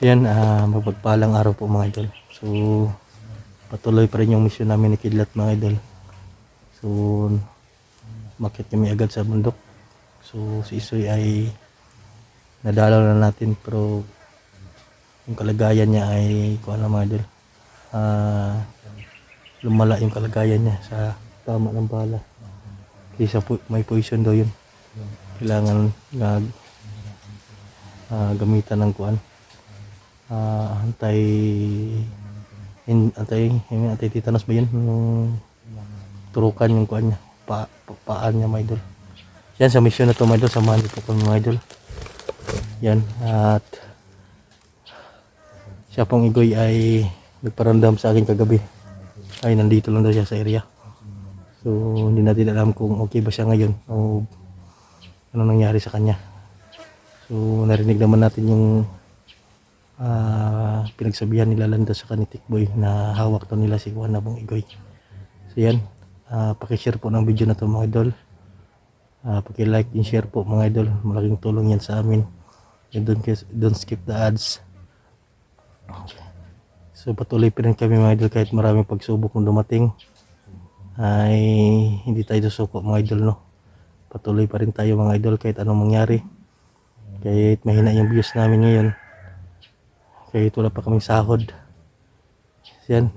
So yan, mapagpalang araw po mga idol. So patuloy pa rin yung mission namin ni Kidlat mga idol. So makit kami agad sa bundok. So si Isoy ay nadalaw na natin, pero yung kalagayan niya ay kuha na mga idol. Lumala yung kalagayan niya sa tama ng bala. Kaysa may poison daw yun. Kailangan gamitan ng kuan. Anti-tetanus ba yun? Yung turukan yung kuan niya. Paan niya mga idol. Yan, sa mission na to mga idol. Samahan niyo po kami mga idol. Yan. At siya pong Igoy ay nagparamdam sa akin kagabi. Ay nandito lang daw siya sa area. So hindi natin alam kung okay ba siya ngayon o ano nangyari sa kanya. So narinig naman natin yung pinagsabihan nila Landa sa kanitik boy na hawak to nila si Juan na pong Igoy. So yan, pakishare po ng video na to mga idol. Paki-like and share po mga idol. Malaking tulong yan sa amin. And don't skip the ads. So patuloy pa rin kami mga idol, kahit maraming pagsubok kung dumating ay hindi tayo susuko mga idol, no. Patuloy pa rin tayo mga idol kahit anong mangyari, kahit mahina yung views namin ngayon, kahit wala pa kaming sahod. Yan,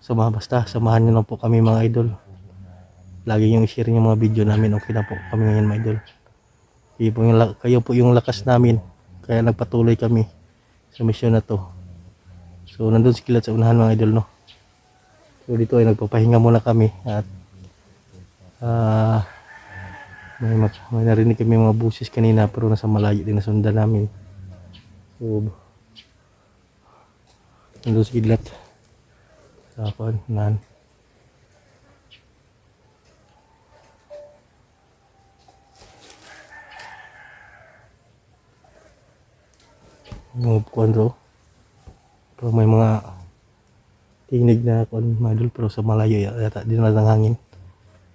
basta samahan nyo lang po kami mga idol. Lagi yung i-share yung mga video namin. Okay na po kami ngayon mga idol. Kayo po yung lakas namin, kaya nagpatuloy kami sa mission na to. So nandun si Kidlat sa unahan mga idol, no. So dito ay nagpapahinga muna kami at may narinig kami mga busis kanina, pero nasa malayo din, nasundan namin. So nandun si Kidlat sa unahan. Mga kuwan bro, pero may mga tinig na kuwan mga idol, pero sa malayo yata din na ng hangin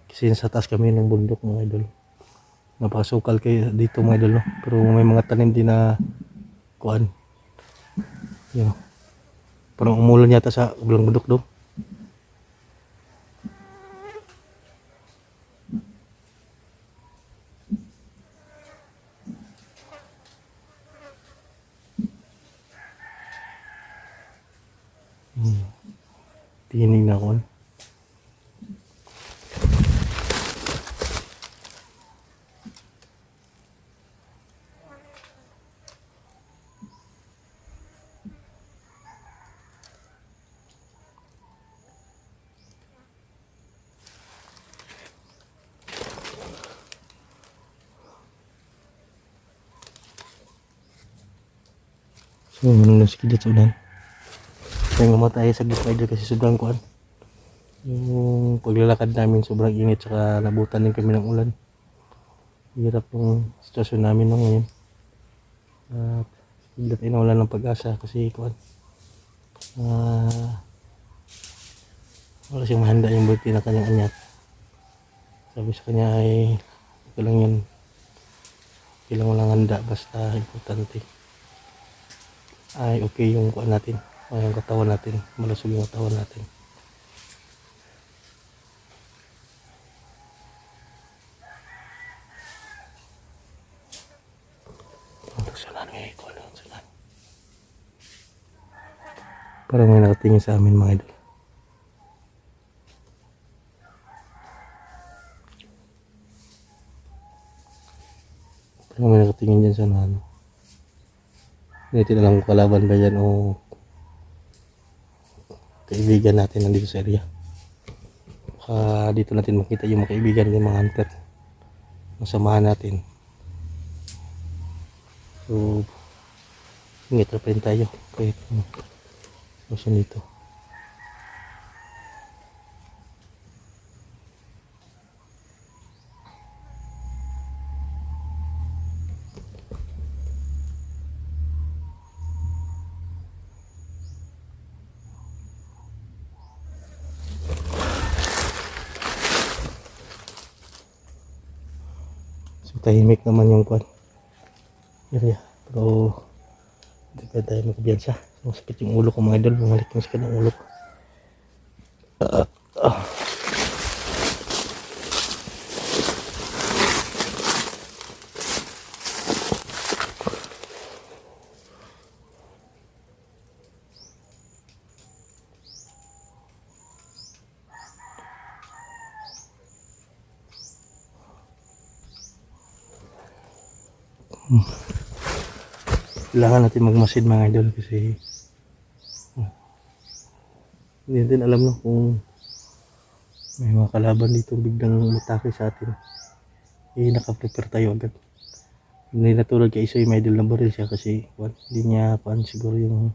kasi sa taas kami ng bundok mga idol. Napakasukal kayo dito mga idol, no? Pero may mga tanim din na kuwan yun, parang umulan yata sa bilang bundok do. Tinig na kuwan. So manong nasa Kidlat sa unan. Kaya mamatay sa gitna idol kasi sobrang kuwan. Yung paglalakad namin sobrang init, saka nabutan din kami ng ulan. Hirap yung sitwasyon namin no ngayon. At Kidlat ay nawalan ng pag-asa kasi kuwan, wala siyang mahanda yung birthday na kanyang anyat. Sabi sa kanya ay okay lang yun, okay lang walang handa, basta importante ay okay yung kuwan natin, yung katawan natin, malusog yung katawan natin. Parang may nakatingin sa amin mga idol. Parang may nakatingin dyan sa ano. Hindi natin alam kung kalaban ba yan o kaibigan natin nandito sa area. Baka dito natin makita yung mga kaibigan ng mga hunter, masamahan natin. So ingit na pa rin tayo kahit mission dito. tahimik naman yung kwan area, pero hindi pa tayo magbiyansa. Masakit yung ulo ko mga idol, bumalik yung sakit ng ulo ko. Kailangan natin magmasid mga idol kasi hindi din alam no kung may mga kalaban dito biglang matake sa atin. Naka-prepare tayo agad. Hindi natulad kay Isoy, may idol na baril siya kasi hindi niya siguro yung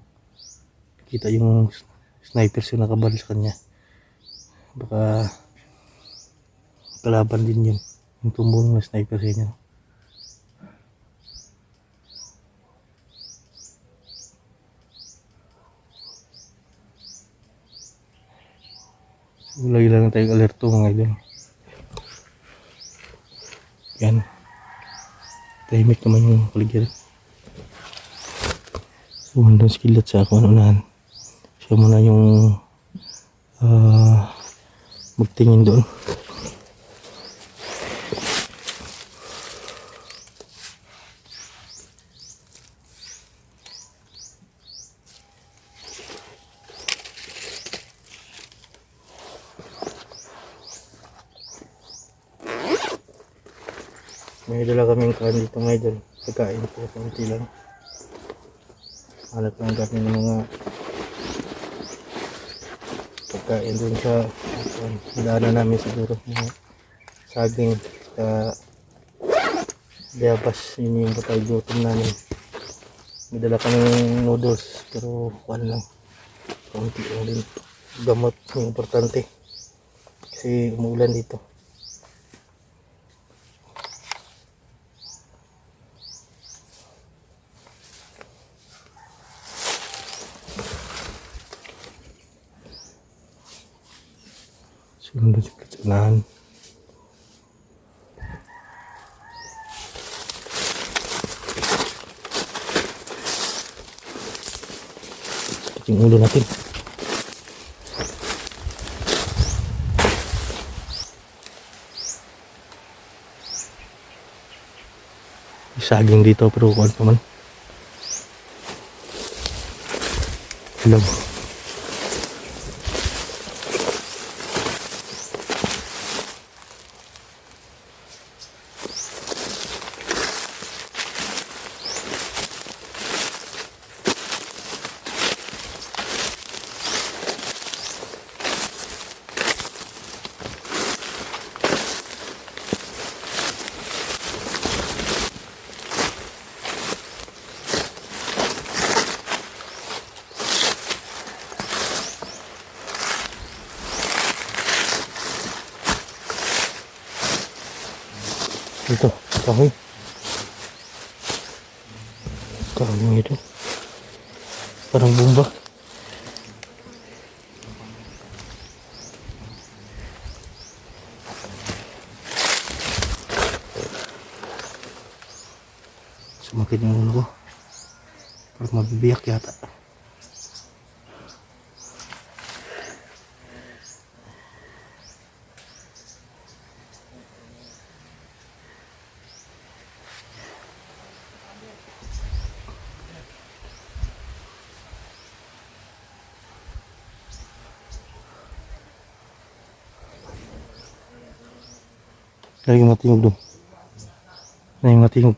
kita yung sniper siya nakabaril sa kanya. Baka kalaban din yun, yung tumbong na sniper sa inyo. Lagi lang tayong alerto mga idol. Yan. Tahimik naman yung paligid. So, andun skillet sa ako unahan. Siya muna yung magtingin doon. May dala kaming kain dito mga idol. Pagkain po, konti lang. Hanap lang kami ng mga pagkain dun sa daanan namin siguro. Mga saging sa diabas. Yun yung patay gutom namin. May dala kaming noodles pero kuhan lang. Konti lang din. Gamot yung importante. Kasi umuulan dito. Sunod sa kitsanahan. Sakit yung ulo natin. Saging dito pero kuhan pa man. Hello. Ito, kahoy. Kahoy ito. Parang bomba. Sumakit yung ulo ko. Parang mabibiyak yata. Lagi matingog doon. Lagi matingog.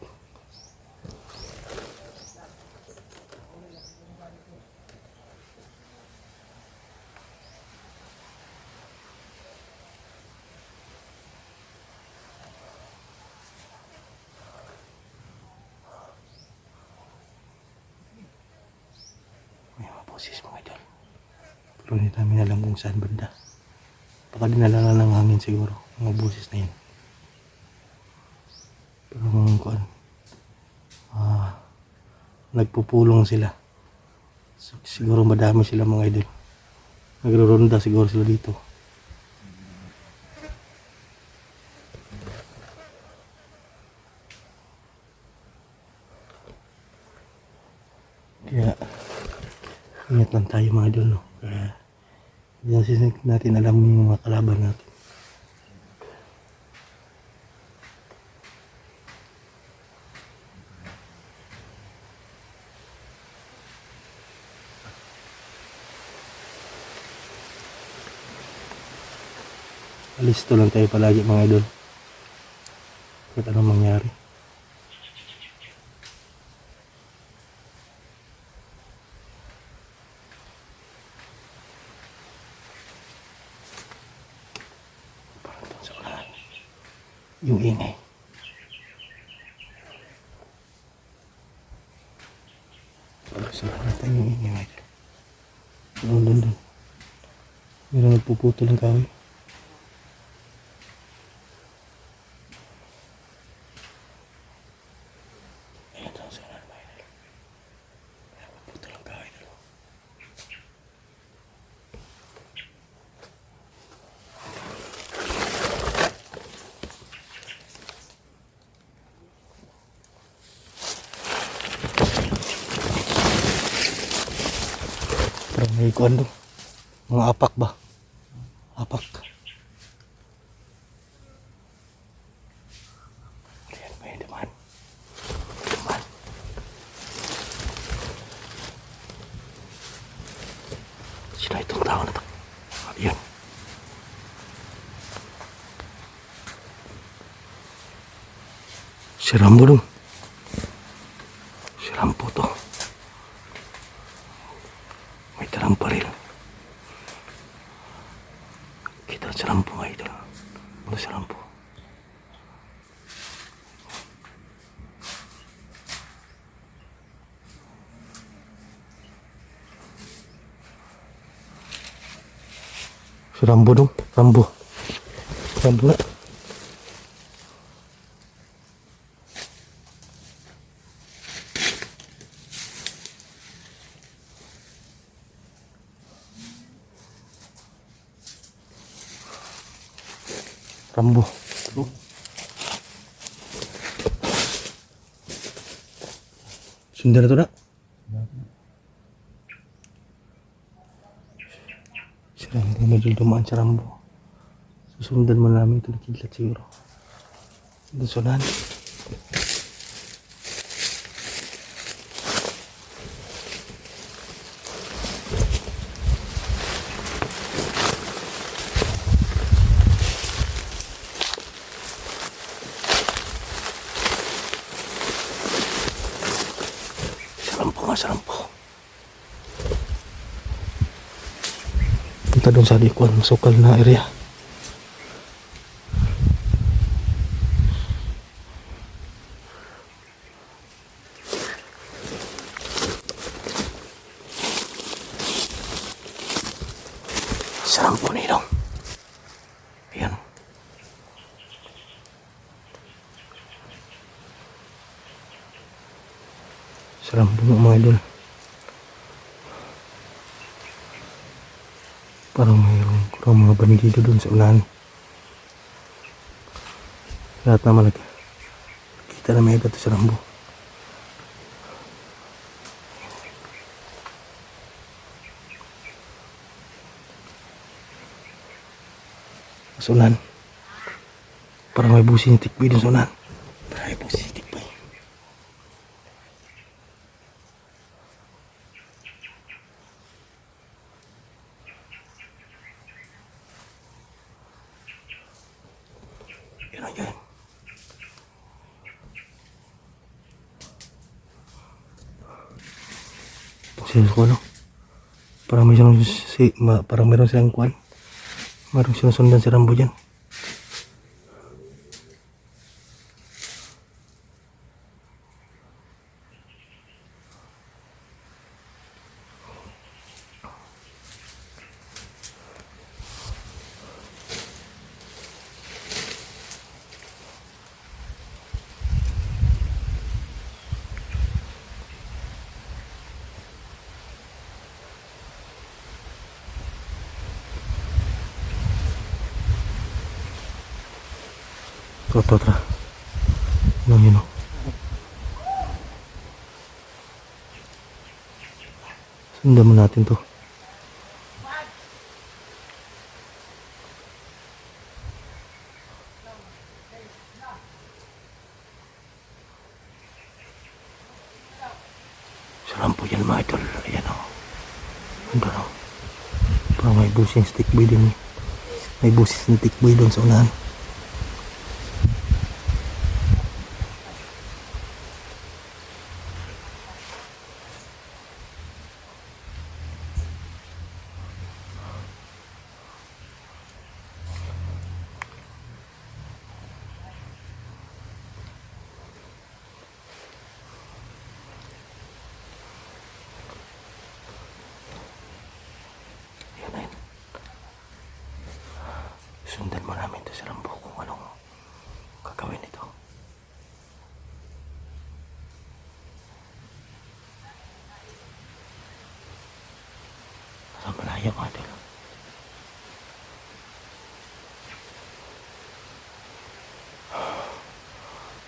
May mga boses mga idol. Pero hindi namin alam kung saan banda. Baka dinala lang ng hangin siguro. Mga boses na yun. Pero kuan, nagpupulong sila. So, siguro madami sila mga idol. Nagro-ronda siguro sila dito. Ingat lang tayo mga idol, no? Kaya hindi natin alam yung mga kalaban natin. Alisto lang tayo palagi mga idol. Kahit anong mangyari. Parang sa unahan. Yung ingay. Pag-usahan natin yung ingay mga idol. Doon. Meron nagpuputo ng kahoy. Ayan lang sa unahan mga idol. Meron nagpuputo ng kahoy doon. Parang may kuwan doon. Mga apak ba? Apak. Ayan, may dumaan. Sino itong tao na ito? Ayan. Si Rambo dong. Si Rambo to. May dalang paril. Kita si Rambo mga idol. Ano si Rambo? Si Rambo dong. Rambo na. Rambo. Sundan na to na. Si Rambo, medyo dumaan si Rambo. Susundan mo namin ito nakiklat siguro. Sunan. Sarang po. Punta doon sa likuan, masukal na area. Sarang po nito. Ayan. Sarang po mga idol. Parang mayroong mga bandido doon sa unahan. Lahat naman kita na may agad sa Rambo. Sa unahan. Parang may busi ni Tikboy doon sa unahan. Parang may busi ni Tikboy. Yan. Serius ko ano? Parang meron silang kuwan. Parang sinusundan si Rambo dyan. Tra. Yun o. Sundan mo natin to. Sarang po yan mga idol. Ayan o. Ando o. Parang may busing stick boy din. May busing stick boy doon sa unahan. Sundan mo namin ito sa Rambo kung anong gagawin ito. Nasa malayo mga idol.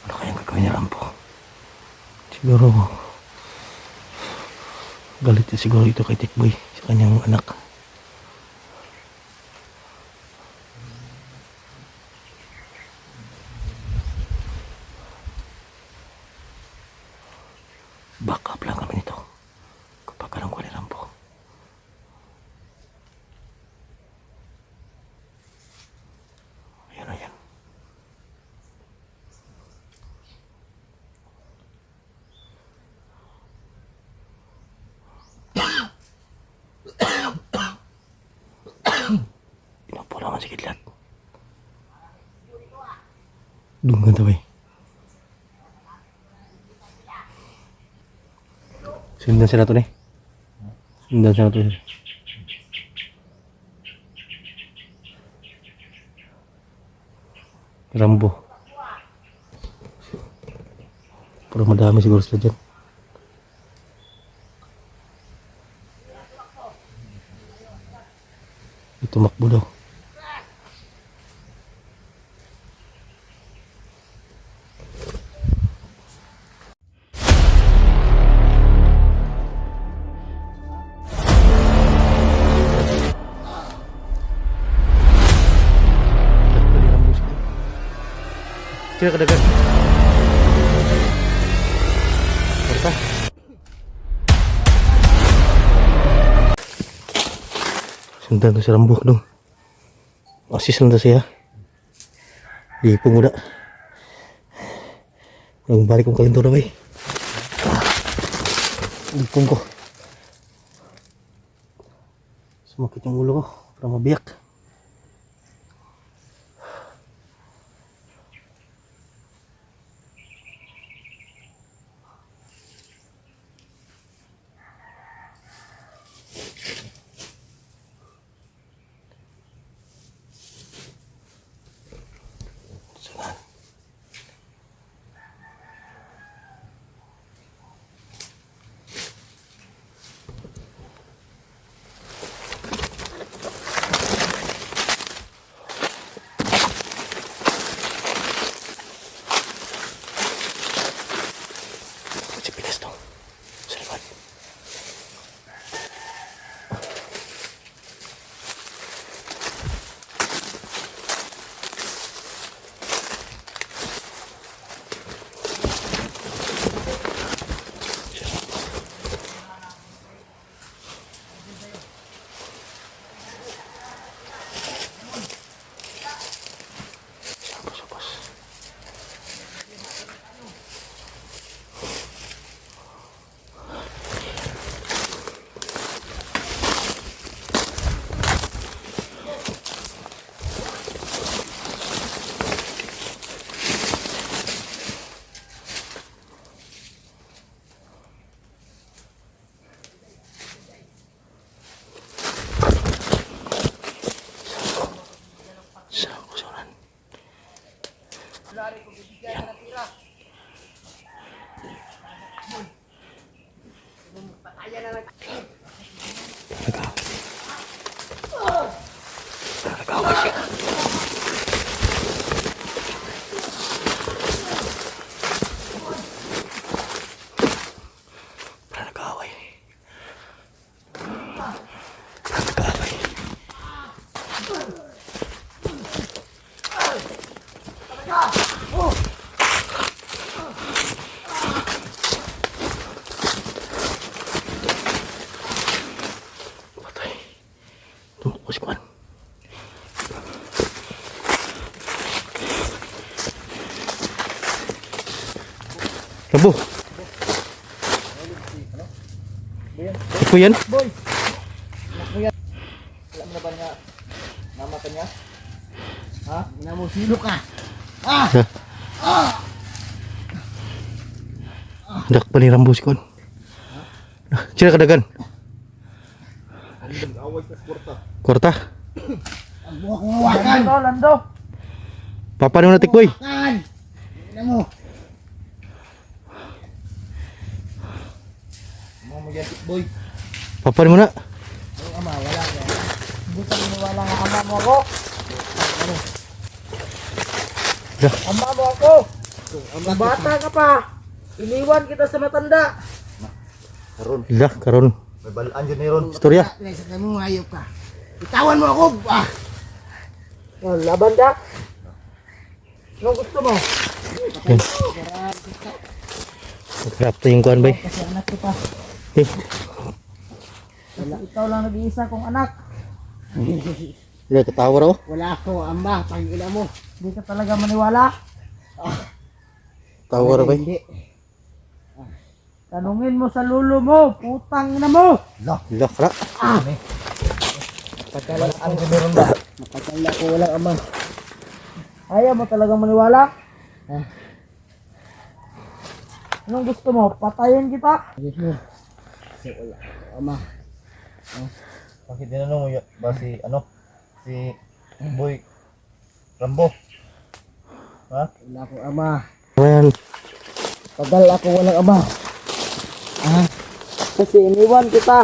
Ano kayang gagawin ni Rambo? Siguro galit siguro ito kay Tikboy sa kanyang anak. Backup lang kami nito kapag alam ko ni Rambo. Ayan, ayan. Inupo naman si Kidlat. Dungan to eh. Sundan sila to nih. Sundan sila to. Rambo. Pero madami siguro sila dyan. Ito makbo daw. Kira kadagat. Berapa? Sundan tu si Rambo dong. Asis lang siya. Di pemuda. Nang balik kong kalinto na ba eh. Lipong ko. Sumakit yung ulo ko. Parang mabiyak. Tapos kuan. Rambo. Ito yan? Boy! Anak mo yan. Alam mo na ba niya? Mama ka niya? Ha? Namusilo ka! Dak pa ni Rambo si kuan. Sila kadagan. Away sa sporta. Kwarta. Ang buha kong hawakan! Lando! Papa ni mo na tikboy. Hawakan! Tingnan mo! Mga mo yan, boy. Papa ni mo na. Ang ama, wala ka. Hindi ka maniwala nga ama mo ako. Ano? Yeah. Ama mo ako! Bata ka pa! Iniwan kita sa matanda! Karon, Ila karon. may balaan dyan na ron. Istorya. Sa kami hayop ka. Itawan mo ako! Oh, laban ka? Anong gusto mo? Yan. Magkrapto yung kuan bay. Kasi anak ko pa. Eh, Wala, ikaw lang nag-iisa kong anak. ila katawa raw. Wala ako, ama, pangila mo. Hindi ka talaga maniwala? Tawa raw bay. Hindi. Tanungin mo sa lulo mo, putang ina mo. Ila kara. Pagkalan ang meron ba? Matagal ko walang ama. Ayaw mo talagang maniwala? Anong gusto mo? Patayin kita? Kasi wala ako, ama. Bakit dinanong mo ba si, si Boy Rambo? Ha? Wala ako, ama. Ayan. Tagal ako walang ama. Kasi iniwan kita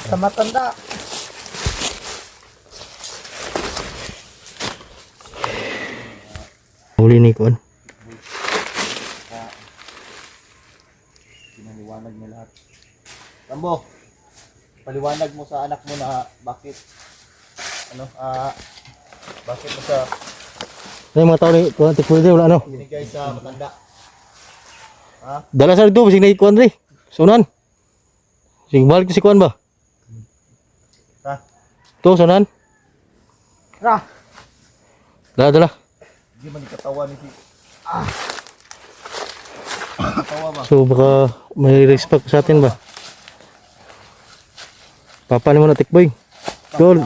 sa matanda. Huli ni kuan. Pinaliwanag mo lahat. Rambo, paliwanag mo sa anak mo na bakit, bakit mo siya Ay mga tao ni kuan tikboy day wala ano. binigay sa matanda? Dala sa dito bisig na kuan ri. Sunan. Sing balik si kuan ba? Ha? To sunan. Ra, Dala. Hindi man ikatawa ni si... Katawa ba? So baka may respect sa atin ba? Papa ni mo na tikboy. Go.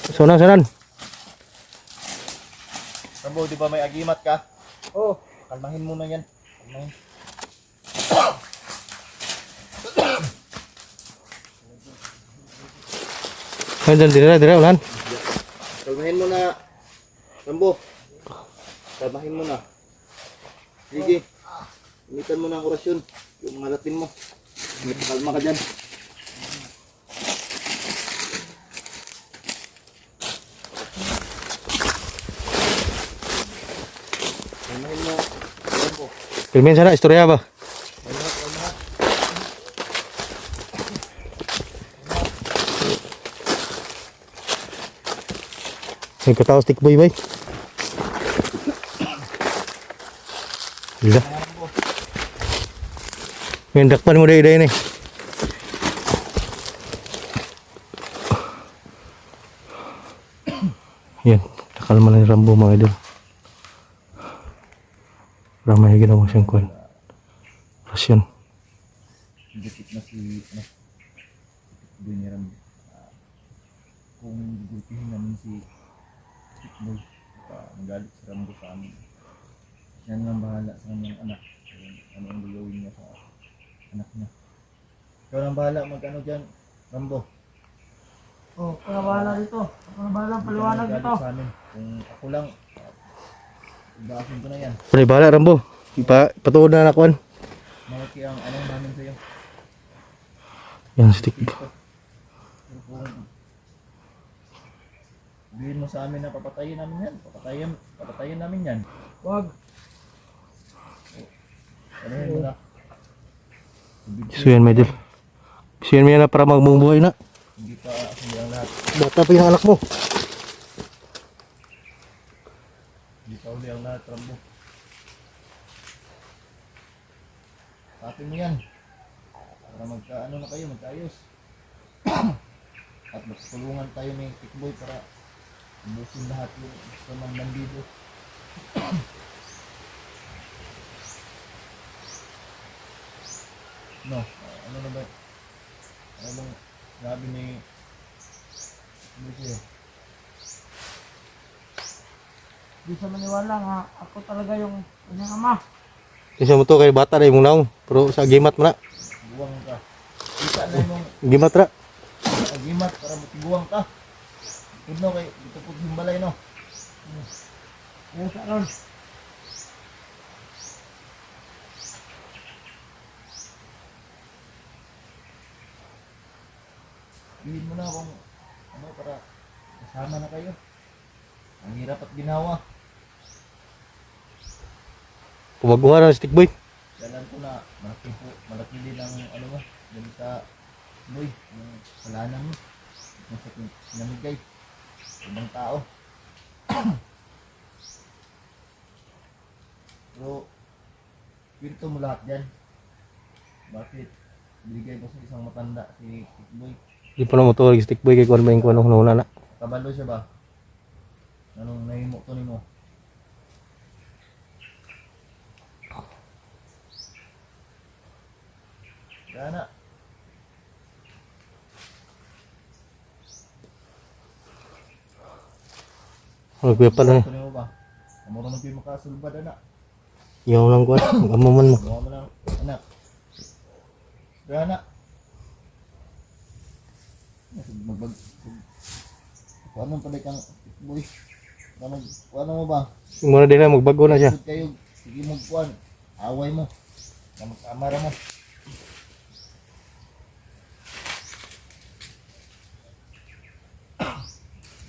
Sunan. Rambo, di ba may agimat ka? oh, Kalmahin mo na yan. Kalmahin. Ayun dira ulan. Kalmahin mo na. Rambo. Kalmahin mo na. Sige. Imitan mo na ang orasyon. Yung mga Latin mo. Kalma ka dyan. Kalmahin mo. Rambo. Filmin sana istorya ba? May kataos tikboy bay. Gila. May dakpan mo day ni. Yan, takalma na ni Rambo mga idol. Ramay ginawa siyang kuwan. Rasyon. Dikit na si Boy ni Rambo. Kung gugulpihin namin si Boy, magalit si Rambo sa amin. Yan ang bahala sa kanyang anak. Ano ang gagawin niya sa anak niya. Ikaw ang bahala mag-ano dyan, Rambo. oh, kaya bahala dito. Kaya bahala paliwanag Magalit dito. sa amin. Kung ako lang, ibasin ko na yan. Pre bala Rambo. Patuod na nakuan. Malaki ang ano namin sa'yo. Yan si tikboy. Pero kung sabihin mo sa amin na papatayin namin yan, papatayin namin yan. Wag. Ano yun mo na? So yan mga idol. So yan mo yan na para magmumuhay na. Hindi pa hindi ang lahat. Bata pa yung anak mo. Hindi pa uli ang lahat, Rambo. Sa atin mo yan. Para magkaano na kayo, magkaayos. at magtulungan tayo ni Tikboy para ubusin lahat yung gusto ng bandido. No, ano na ba? Ano bang sabi ni Tikboy sa'yo? Di sa maniwala nga ako talaga yung kanyang ama. Isa mo to kay bata na imong naong. Pero sa gimat mo na. Buwang ka. Kita na yung Gimat ra. agimat para matiguang ka. Tudno kay dito po himbalay no. Ayun sa ron. Bilhin mo na kung ano para kasama na kayo. Ang hirap at ginawa. Pumaguhan na si Tikboy. Dalan ko na malaki din ang ano mo, dun sa boy, yung kasalanan mo. Yung sa pinamigay. Ibang tao. Pero, kwento mo lahat dyan. Bakit binigay ko sa isang matanda si Tikboy? Di pa na mo to si Tikboy kay kuan ba yung kuan na. Kabalo siya ba? Anong nahimo to nimo? Gana. Magkuya pa na. Ito nimo ba? Amuro man kayo makasulbad anak. Yaw lang kuan. Amaman mo. Gawa mo lang anak. Gana. Magbag. Paano pala kang boy? Paano mo ba? Muna din na magbago na siya. Sud kayo. Sige mo kuan. Away mo. Kamara mo.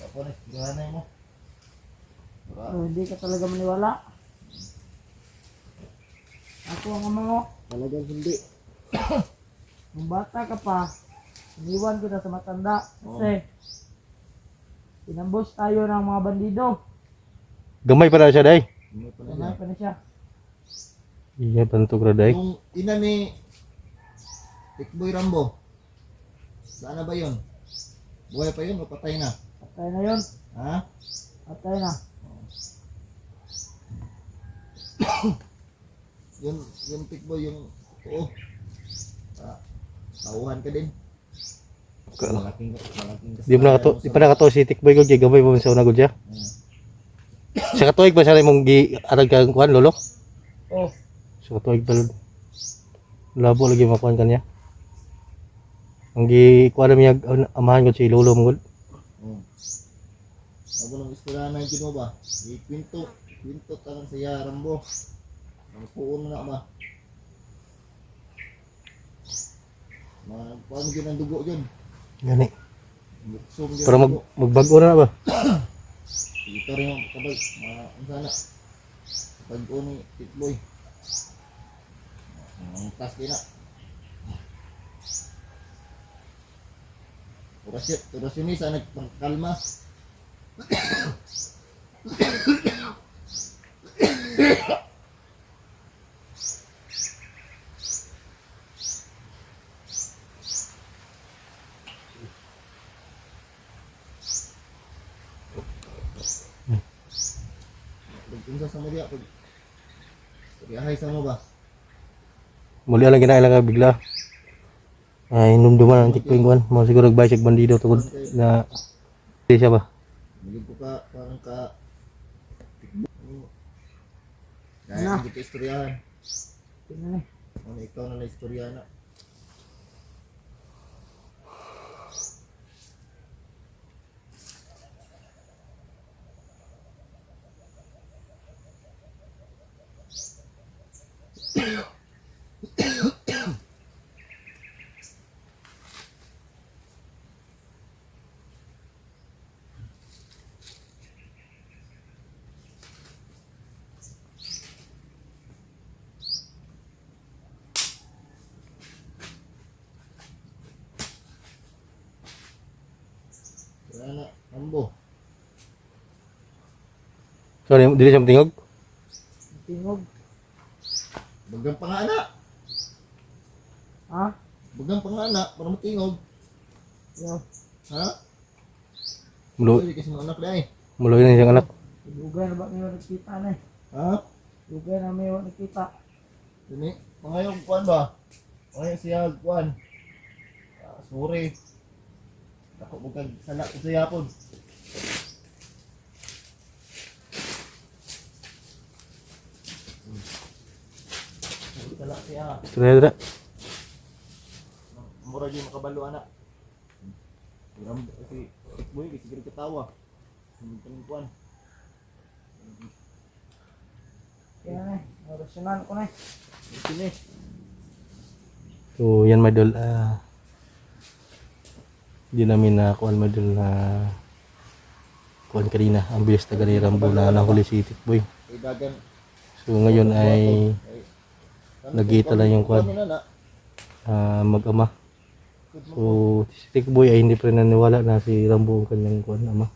Ako na, sigurahanay mo. Hindi ka talaga maniwala. Ako ang ama mo. Talagang hindi. Nung bata ka pa, iniwan ko na sa matanda. Kasi, pinambos tayo ng mga bandido. Gamay pa na siya day. Hindi pa na Sanay pa na siya. Iya pa na to graday. Yung ina ni Tikboy Rambo, saan na ba yun? Buhay pa yun o patay na? Patay na yun. Ha? Patay na. Yung Tikboy, yung totoo. Tauhan ka din. Malaking Di pa na kato, di pa na kato si Tikboy ko kay gamay pa man sa una gud siya. Sa katuig ba sa imong gi arag kang kuan lolo? Oh, Sa katuig pa lolo. Labo lagi makuan kanya. Ang gi kuan niya amahan ko si lolo mo gud. Ako nang istorya na yung ba? Kwento tanang saya Rambo. Ang puon na ba? Paano yun ang dugo yun? Gani. Buksong yun Para ang dugo. magbago na ba? Ito rin yung kabay. Ang sana. Pag-o ni Tikboy. Ang tas din na. Orasyon ni sa nagpangkalma. Pagpunsa sa mo diya, pag-iyahay sa mo ba? Muli lang kinailangan bigla. Ay numduman ang Tikboy kuan. Mo siguro nagbay bandido tungod na di siya ba? Maging ko ka, parang ka Ano? kaya hindi ka istoryahan. tingnan eh. Ano ikaw na na-istoryahan na. Wala na, Rambo. Sorry, dili siya matingog. Tingog. Bagang pangana. Ha? Bagang pangana, para matingog. Yo. Ha? Mulo, Hindi kasi mga anak na eh. muloy na siyang anak. Lugar na ba kayo nakita na eh? Ha? Lugar na may nakita. Dini, mga yung kuan ba? Mga yung siya kuan. Sorry. Ako bukag sala ko sa yapon. Sala siya. Ito na yun. Mura yung makabalo anak. Ram kasi boy kasi gid katawa. Ang kuan. Kaya na eh. Orasyonan ko na eh. Sini. So yan mga idol. Hindi namin na kuan mga idol na kuan kanina. Ang bilis taga ni Rambo na nahuli si Tikboy. Idagan. So ngayon ay nagita lang yung kuan. Mag-ama. So si Tikboy ay hindi pa rin naniwala na si Rambo ang kanyang kuan ama.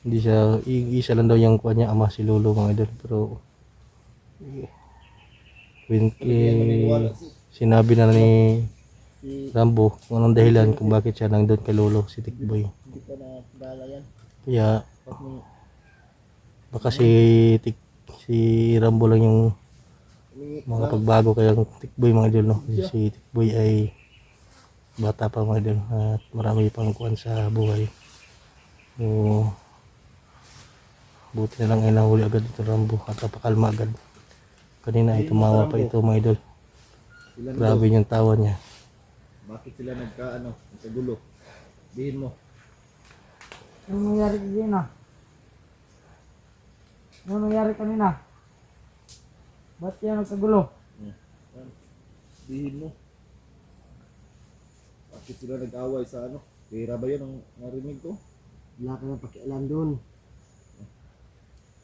Hindi siya, isa lang daw yung kuan niya ama si Lolo mga idol. Pero when sinabi na ni Si Rambo kung anong dahilan kung bakit siya nandun kay Lolo si Tikboy. hindi ka na dala yan. Kaya Pag mo baka si Rambo lang yung mga pagbago kaya ang Tikboy mga idol no. Kasi si Tikboy ay bata pa mga idol at marami pang kuan sa buhay. So buti na lang ay nahuli agad ito Rambo at napakalma agad. Kanina ay tumawa pa ito mga idol. sila Grabe yung tawa niya. bakit sila nagkagulo? Dihin mo. Ano nangyari kanina? Ano nangyari kanina? Ba't kaya nagkagulo? Dihin mo. Bakit sila nag-away sa ano? Pera ba yun ang narinig ko? Wala ka na pakialam doon.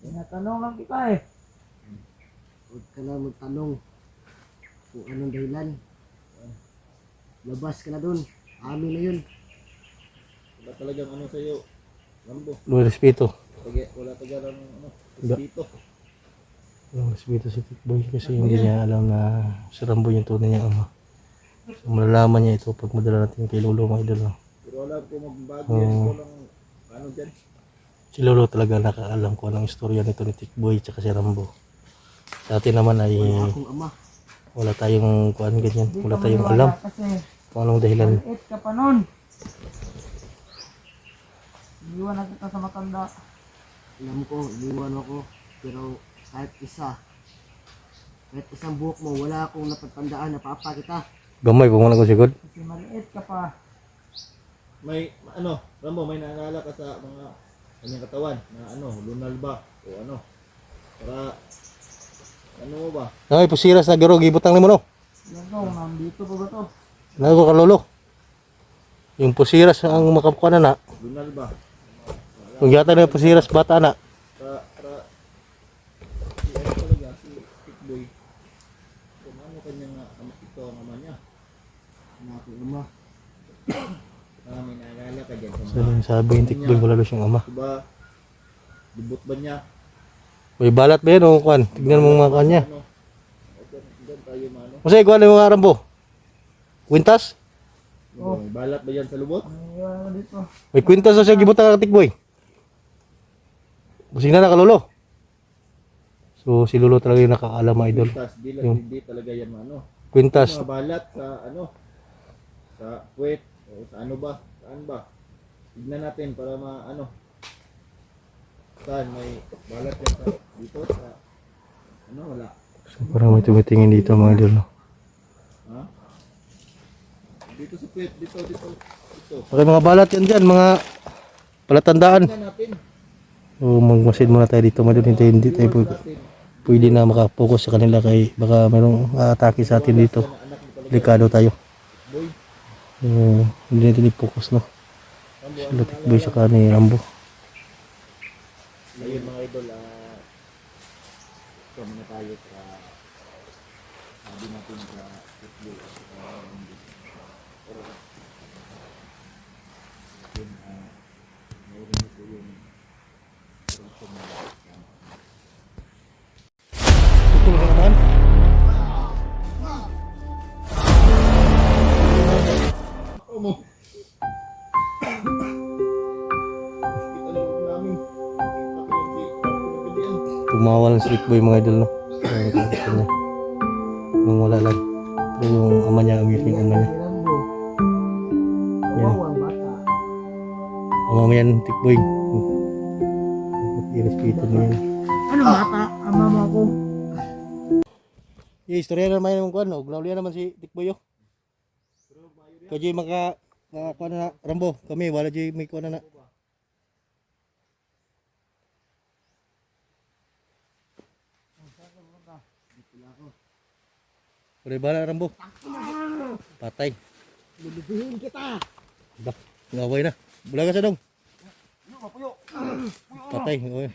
Tinatanong lang kita eh. Huwag ka na magtanong kung anong dahilan. Labas ka na doon. Amin na yun. Wala talagang ano sa'yo. Rambo. Luwi respeto. Wala talagang ano. Dito. Luwi respeto si Tikboy kasi hindi niya alam na si Rambo yung tunay niyang ama. So, malalaman niya ito pag madala natin kay Lolo mga idol. No? Pero alam ko magbago yan. Ito lang ano dyan. Si Lolo talaga nakaalam ko anong istorya nito ni Tikboy at si Rambo. Sa atin naman ay Wala akong ama. wala tayong kuan ganyan. Wala tayong alam Kasi kung anong dahilan. maliit ka pa nun. Iiwan na kita sa matanda. Alam ko, iiwan ako. Pero kahit isang buhok mo, wala akong napagtandaan na papa kita. Gamay pa muna ko sigod. Kasi maliit ka pa. May ano, Rambo, may naalala ka sa mga kanyang katawan na ano, lunal ba o ano? Para ano mo ba? Ay, pusiras na garo gibutang nimo no. Yan ko, nandito pa ba to? Nago ka Lolo. Yung pusiras ang makapuan na. Lunal ba? Kung yata na yung pusiras bata na. Para si ano talaga, si Tikboy. Kung ano kanyang ito ang ama niya. Wala akong ama. May naalala ka dyan sa So, mga, sabi yung Tikboy wala daw siyang ama. diba? Dibot ba niya? May balat ba yan o kuan? Tignan mo mga kuan niya. Ano? Diyan tayo maano. Masay kuan yung mga Rambo. Kwintas? Oh. May balat ba yan sa lubot? Ano iwan mo dito? May kwintas na siya gibutang ng Tikboy. Busing na Lolo. So si Lolo talaga yung nakakaalam mga idol. Pintas, Yung- hindi talaga yan maano. Kwintas. Mga balat sa ano? Sa puwet o sa ano ba? Saan ba? Tignan natin para maano. Saan may balat yan sa dito sa ano wala. So parang may tumitingin dito mga idol. No? Ha? Dito sa puwet, dito. Okay mga balat yan dyan, mga palatandaan. Tignan natin. So magmasid muna tayo dito mga idol. Hindi tayo pwede na makapokus sa kanila kay baka mayroong atake sa atin dito. Anak mo talaga. Delikado tayo. Boy. So hindi natin i-focus no. Sila Tikboy sa ni Rambo. Ayun mga idol, ito muna tayo sa sabi natin sa Tikboy at saka pero yun, mayroon ito yung reason na Ito na naman. mo Tumawa lang si Rick Boy mga idol, no? Ayun, kaya niya. Nung wala lang. Pero yung ama niya, umiyak yung ama niya. Rambo. Yan. Kawawang bata. Ama mo yan, Rick Boy. I-respeto mo yan. Ano bata? Ama mo ako. Istorya naman yung kuwan, og naulian naman si Rick Boy, oh. Kaya dyan kuwan na, Rambo, kami, wala dyan may kuwan na. Pwede ba Rambo? Patay. Lulubihin kita. Ba, ngaway na. Bulaga sa dong. Patay. Oy.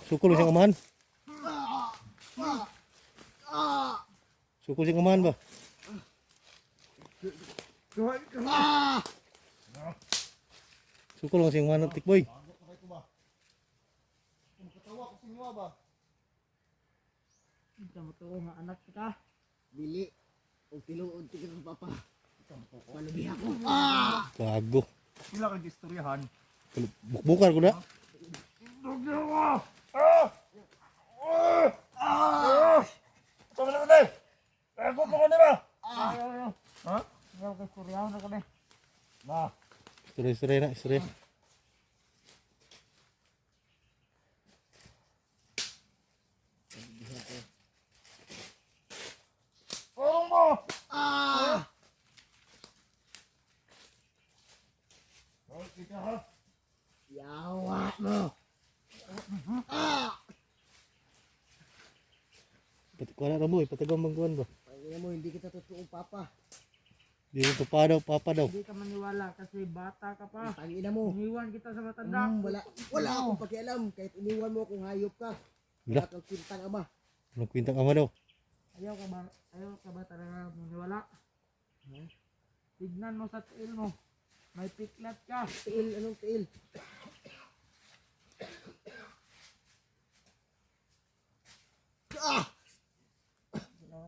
Sukul siyang amahan. Sukul siyang amahan ba? Sukul lang siyang amahan ng tikboy. Kita mo to nga anak kita. Dili. O tiluod ti kang papa. Malubi ako. Gago. Sila kang istoryahan. Bukbukar ko na. Tama na ko na! Ako pa ko na ba? Ha? Ayaw kay kuryaw na ko na. Na. Istorya na, istorya. Tulong mo! Oh, kita ha? Yawa mo. Kuha na Rambo, ipatagaw mangguan ba? Pangina mo, hindi kita totoo papa. Di ito pa daw, papa daw. Hindi ka maniwala kasi bata ka pa. Pangina mo. Iniwan kita sa matanda. Wala akong pakialam. Kahit iniwan mo kung hayop ka. Wala. Wala kang kintang ama. Anong kwintang ama daw? Ayaw ka ba talaga maniwala? Tignan mo sa tiil mo. May piklat ka. Tiil? Anong tiil?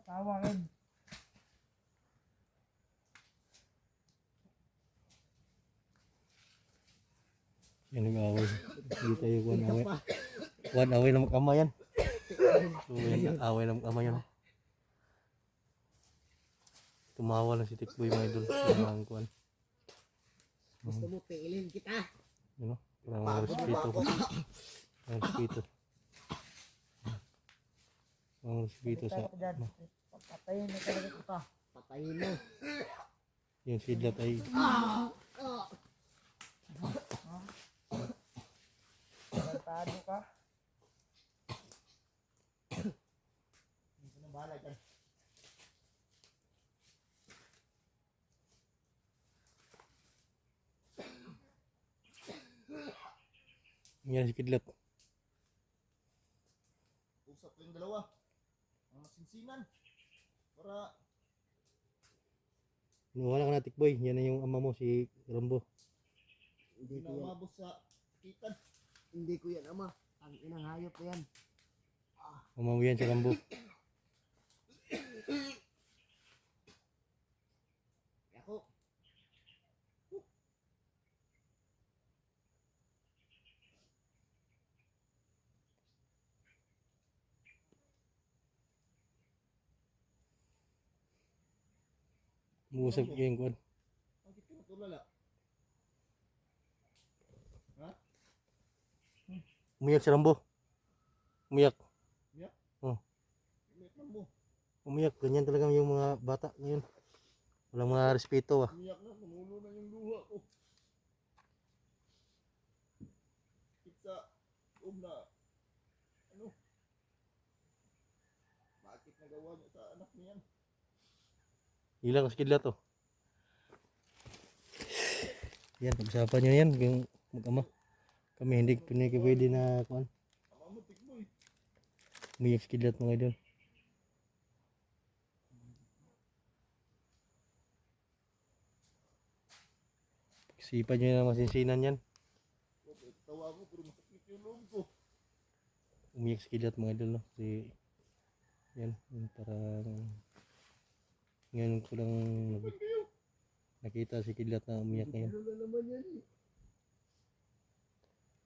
Tawa rin. Yan nag-away. Hindi tayo kuhan away. Kuhan away na mag-ama yan. So yan, away na mag-ama yan. Tumawa lang si Tikboy mga idol. Ang kuhan. Gusto mo tiilin kita. You know? Parang respeto ko. Ang respeto. Ang respeto sa... Patayin mo talaga kita. Patayin mo. Yung sidlat ay... Tado ka. Hindi na bahala dyan. Yan si Kidlat. Usap ko yung dalawa. Ang masinsinan. Para Wala ka na Tikboy. Yan na yung ama mo si Rambo. hindi na umabos sa sakitan. Hindi ko yan ama. Ang inang hayop na yan. Ama mo yan si Rambo. Ako. Muusap yung kuhan. Bakit ka natulala? Ha? Umiyak si Rambo. Umiyak. Umiyak? Oh. Umiyak na mo. Umiyak. Ganyan talaga yung mga bata ngayon. Walang mga respeto ah. Umiyak na. Tumulo na yung luha ko. Sa na ano? Bakit nagawa niya sa anak niyan? Ilang si Kidlat oh. Yan, pag-usapan nyo yan. Yung mag-ama. Kami hindi pwede na kuhan. Ama mo, Tikboy. Umiyak si Kidlat mga idol. Pagsipan nyo na masinsinan yan. Tawa ko, pero masakit yung loob ko. Umiyak si Kidlat mga idol no. Kasi yan, yung parang ngayon ko lang nakita si Kidlat na umiyak ngayon. Ano na naman yan eh.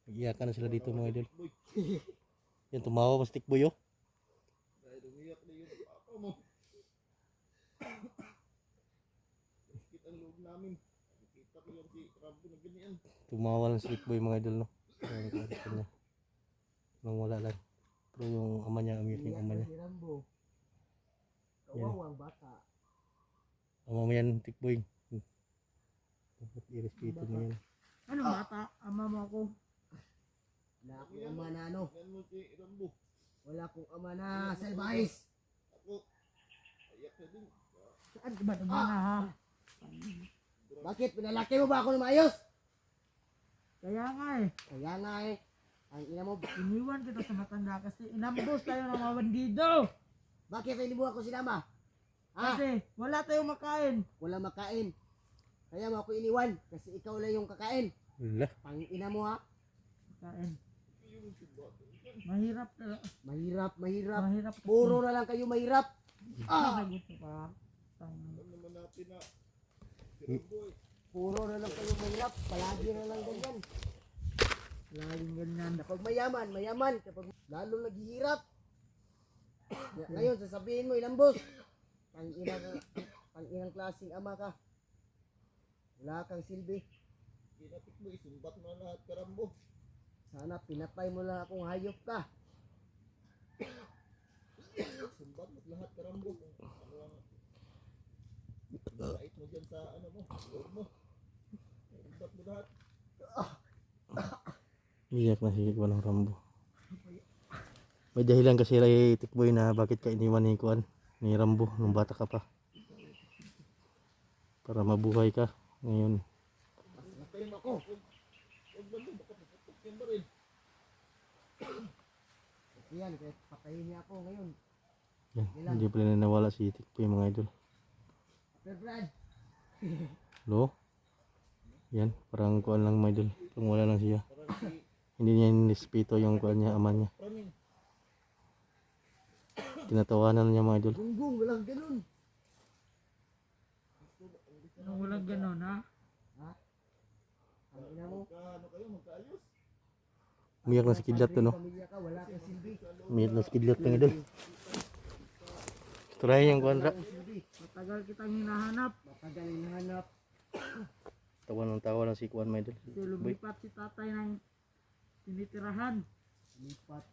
Iyakan na sila dito mga idol. Boy, Yan, tumawa pa si Tikboy oh. dahil umiyak na yung papa mo. Sakit ang loob namin. Nakita ko yan si Rambo na ganyan. Tumawa lang si Tikboy mga idol no. Ayan, kanya. Nang wala lang. Pero yung ama niya, umiyak yung ama niya. Si Rambo. Kawawang bata. Ama mo yan, Tikboy. Dapat i-respeto mo yan. Ano bata? Ama mo ako. Wala akong ama na ano. Yan mo si Rambo. Wala akong ama na salbahis. Ako, ayak na din. Saan ka ba naman ha? Bakit? Pinalaki mo ba ako na maayos? Kaya nga eh. Kaya nga eh. Ang ina mo, Iniwan kita sa matanda kasi inambos tayo ng mga bandido. bakit hindi mo ako sinama? Ha? Kasi wala tayong makain. Wala makain. Kaya mo ako iniwan kasi ikaw lang yung kakain. Wala. Pang ina mo ha. Kain. Mahirap na. Mahirap, mahirap. Mahirap kasi. Puro na lang kayo mahirap. Ah! Gusto pa. Alam naman natin na si Rambo eh. Puro na lang kayo mahirap. Palagi na lang ganyan. Laging ganyan. Kapag mayaman, mayaman. Kapag lalo naghihirap. Ngayon, sasabihin mo, ilambos. Pang-inang klaseng ama ka. Wala kang silbi. Kinapit mo, isumbat mo na lahat ka Rambo. Sana pinatay mo lang akong hayop ka. Sumbat mo lahat ka Rambo. Kung ano ang pinakait mo dyan sa ano mo, loob mo. Sumbat mo lahat. Iyak na si Kuan ng Rambo. May dahilan kasi ray Tikboy na bakit ka iniwan ni Kuan ni Rambo nung bata ka pa. Para mabuhay ka ngayon. Patay mo ako. Huwag ba mo, baka paputok yan ba rin? Yan, kaya patayin niya ako ngayon. Yan, hindi pa rin nawala si Tikboy mga idol. Sir Brad, Lo? Yan, parang Kuan lang mga idol. Kung wala lang siya. Parang si Hindi niya nirespeto yung Kuan niya, ama niya. Praning. Tinatawanan niya mga idol. gunggong, walang ganun. Nung walang ganon ha? Ha? Ang ina mo, Ano kayo, magkaayos? Umiyak na si Kidlat to no. pamilya ka, wala kang silbi. Umiyak na si Kidlat mga idol. Try yung Kuan ra. Walang silbi. Matagal kitang hinahanap. Matagal hinahanap. Tawa lang si Kuan mga idol. Kasi lumipat si tatay ng tinitirahan. Lipat.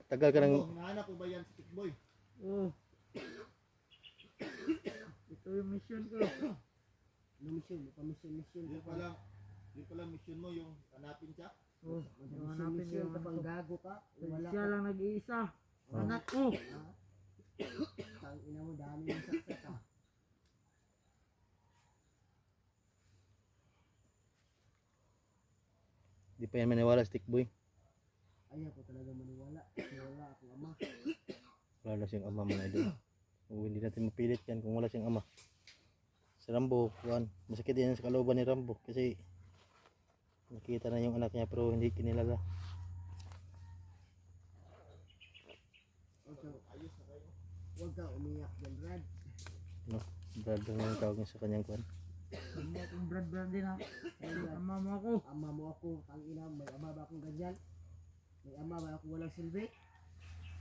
Tagal ka ng Hinahanap mo ba yan si Tikboy? Oh. Ito yung mission ko. Ano mission? Mission. Di pa lang mission mo yung hanapin siya. Oh, hanapin Mission yung ka pang gago ka. Wala siya ka. lang nag-iisa. Anak ko. Ang ina mo, dami yung saksak ka. Di pa yan maniwala si Tikboy. Ayaw ko talaga maniwala. Wala akong ama. Wala na siyang ama mga idol. O, hindi natin mapilit yan kung wala siyang ama. Si Rambo, Kuan, masakit yan sa kalooban ni Rambo kasi nakita na yung anak niya pero hindi kinilala. Huwag ka umiyak dyan, Brad. No? Brother na yung tawag niya sa kanyang Kuan. Hindi akong brad din ha. Ama mo ako. Ama mo ako, ang ina, may ama ba akong ganyan? May ama ba ako walang silbi?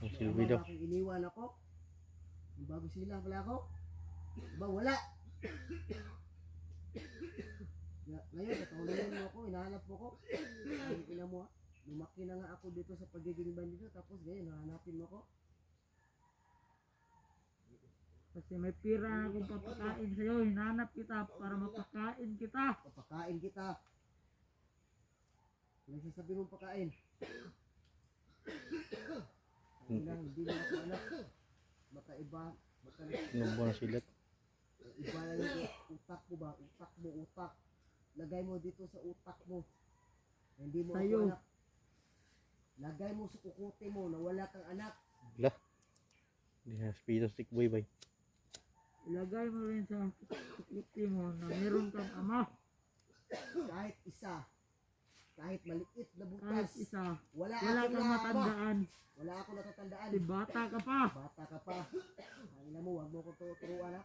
Ang May silbi ama daw. ba akong iniwan ako? Yung bago sila pala ako? Diba wala? Ngayon, katulayan mo ako, hinahanap mo ako. Ang ina mo ha, lumaki na nga ako dito sa pagiging bandido, tapos ngayon, hahanapin mo ako. Kasi may pira na akong papakain sa'yo. Hinahanap kita para mapakain kita. Papakain kita. Nagsasabi mong pakain. Ang ina, hindi mo ako anak. Baka iba, baka Inubo na silat. iba lang yung utak mo ba? Utak. Lagay mo dito sa utak mo. Hindi mo Sa'yo. ako anak. Lagay mo sa kukuti mo na wala kang anak. Wala. Hindi na spito si Tikboy bay. Ilagay mo rin sa kukuti mo na meron kang ama. Kahit isa. Kahit maliit na Kahit butas. isa. Wala Wala akong kang ama. matandaan. Wala akong natatandaan. Kasi bata ka pa. Bata ka pa. Ang ina mo, wag mo ko turuan ha.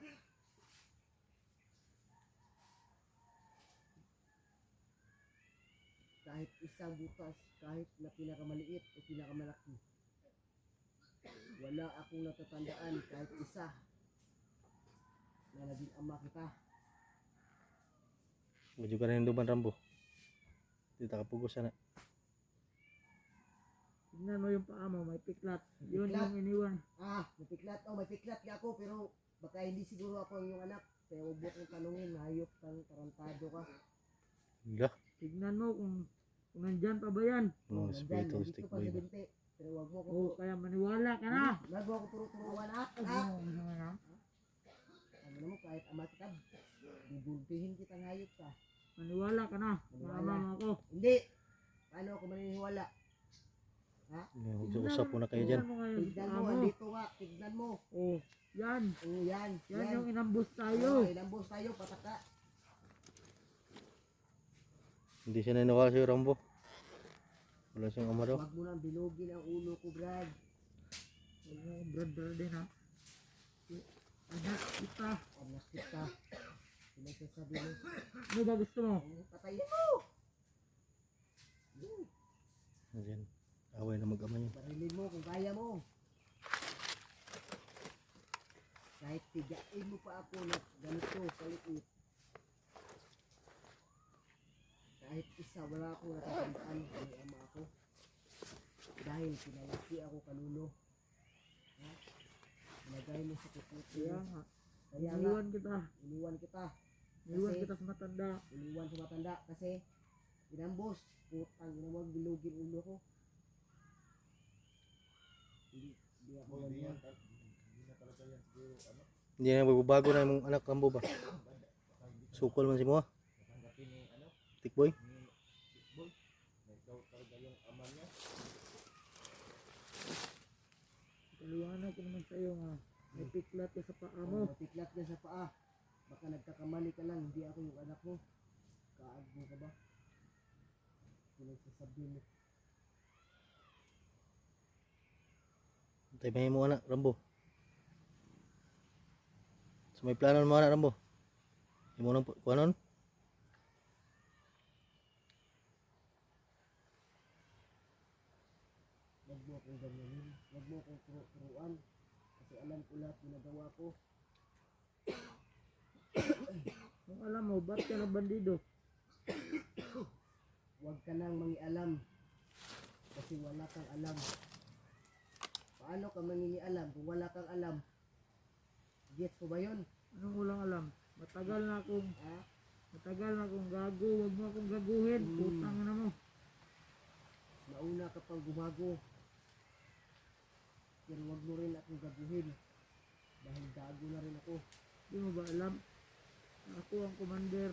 kahit isang butas, kahit na pinakamaliit o pinakamalaki. Wala akong natatandaan kahit isa na naging ama kita. Medyo ka rin duman Rambo. Hindi takapugos na. Tingnan mo yung paa mo, may piklat. Yun Piklat? yung iniwan. May piklat, may piklat ka ako, pero baka hindi siguro ako ang iyong anak. Kaya huwag mo kong tanungin, hayop kang tarantado ka. Hala. Tignan mo kung nandyan pa ba yan. Mga Nandyan, espiritu, nandito stick pa boy sa ba? binti. Pero huwag mo ko, O kaya maniwala ka na. Huwag mo ako turo-turuan ha. Ano mo, kahit ama kita, bubultihin kita hayop ka. Maniwala ka na. Maniwala. Mama mo ako. Hindi. Paano ako maniniwala? Usap muna kayo dyan. Tignan mo ngayon yung Tignan paa mo, mo. andito nga, tignan mo. Oh, yan. Yan. Yan yung inambus Oh, tayo. inambos tayo, pataka. Hindi siya naniniwala sa'yo Rambo. Wala siyang ama daw. Huwag mo nang bilugin ang ulo ko, Brad. Brad din ha. Anak kita. Anak kita. Pinagsasabi mo. Ano ba gusto mo? Patayin mo. Ayan. Away na mag-ama niya. Barilin mo kung kaya mo. Kahit tigain mo pa ako na ganito kaliit. Kahit isa, wala akong natatandaan. May ama ako. Dahil pinalaki ako kanuno. Ha? Nilagay mo sa kukuti. Kaya nga. Kaya nga, Iniwan kita. iniwan kita. Iniwan Kasi- kita sa matanda. Iniwan sa matanda kasi inambos. Putang ina mo, bilugin ulo ko. Hindi ako ganyan. Hindi na magbabago na yung anak Rambo ba? Sukol man si mo. Stick boy. Paliwanag ko naman sa'yo nga. May piklat ka sa paa mo. Matiklat ka sa paa. Baka nagkakamali ka lang, hindi ako yung anak mo. Kaagbo ka ba? Pinagsasabi mo. Tayo mo anak Rambo. So may plano mo anak Rambo. Hindi mo nang kuhanon. Huwag mo akong ganyanin. Huwag mo akong turuan. Kasi alam ko lahat ginagawa ko. Kung alam mo, ba't ka na bandido? Huwag ka nang mangialam. Kasi wala kang alam. Paano ka mangingialam kung wala kang alam? Gets ko ba yun? Anong walang alam? Matagal na akong Ha? gago. Huwag mo akong gaguhin. Putang na mo. Nauna ka pang gumago. Pero huwag mo rin akong gaguhin. Dahil gago na rin ako. Di mo ba alam? Na ako ang commander.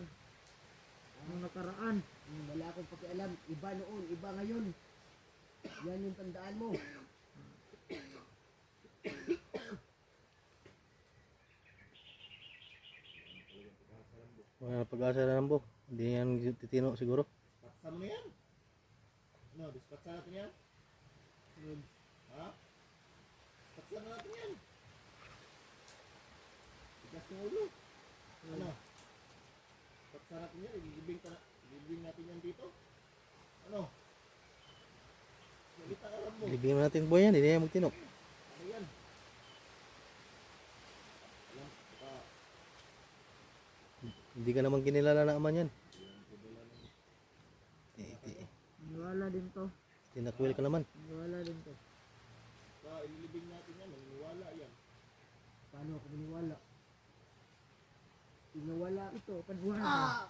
Nung nakaraan. Wala akong pakialam. Iba noon, iba ngayon. Yan yung tandaan mo. Wala na pag-asa na Rambo. Hindi yan titino siguro. Dispatcha mo na yan. Ano, dispatcha natin yan? Ha? Dispatcha na natin yan. Tigas ng ulo. Ano? Dispatcha natin yan. Ilibing natin yan dito. Ano? Salita ka lang mo. Libingin mo natin boy yan. Hindi yan magtino. Ano yan? Alam, baka Hindi ka naman kinilala na ama yan. Niwala din to. Tinakwil ka naman. Niwala din to. ililibing natin yan. Naniniwala yan. Paano ako maniwala? Pinawala. Ito, paniwala ka.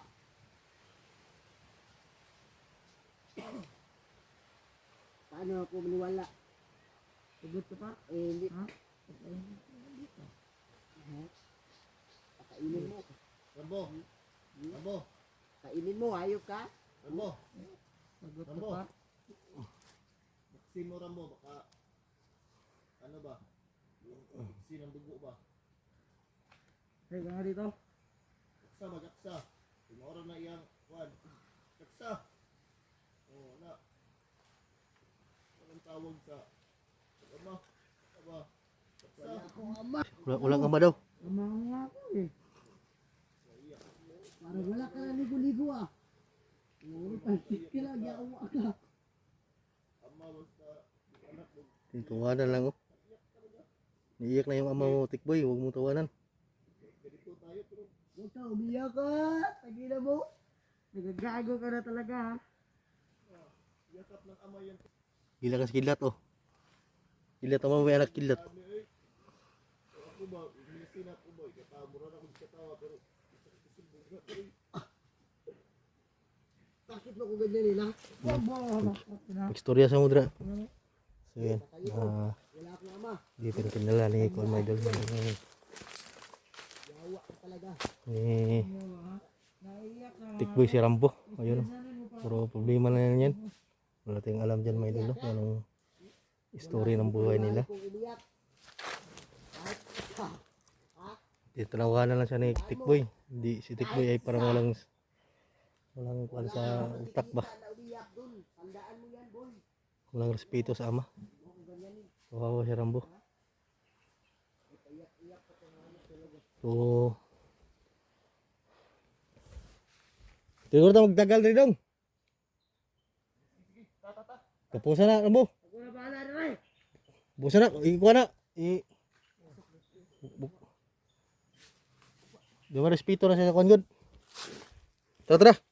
Paano ako maniwala? Sagot ka pa? Hindi. Ha? Kainin mo. Rambo! Rambo! Kainin mo, hayop ka? Rambo! Sagot ka Rambo! pa? Vaccine mo Rambo. Baka ano ba? Yung vaccine ng dugo ba? Hey, ka nga dito. Jaksa magaksa. Tumora na iyang kwan. Jaksa! Oo na. Anong tawag sa ano? Aba? Jaksa! Walang ama daw. Ama mo nga ako eh. Parang wala ka na ligo-ligo ah. Kinagyawa ka. Tawanan lang oh. Naiyak na yung ama mo, Tikboy. Huwag mo tawanan. Huwag ka, umiyak ka. Tagina mo. Nagagago ka na talaga ha. Gila ka sa kilat oh. Kilat ang may anak kilat. Bakit mo ko ganyan nila? Istorya sa mudra. So yan. Wala akong ama. Dito na kinala ni Kon my idol. Yawa ka talaga. Ni Naiyak na. Tikboy si Rambo. Ayun. Puro problema na yan. Wala tayong alam dyan my idol. Anong story ng buhay nila. Kung umiyak. Tinawanan lang siya ni Tikboy. Hindi si Tikboy ay parang walang kuwan sa utak ba. Na umiyak dun. Tandaan mo yan, boy. Walang respeto sa ama. Kawawa si Rambo. So siguro na magtagal rin dong. Kapusa na, Rambo. Ako na bahala rin eh. Busa na, ikuha na. Di ba respeto na siya sa kuwan good? Tara, tara.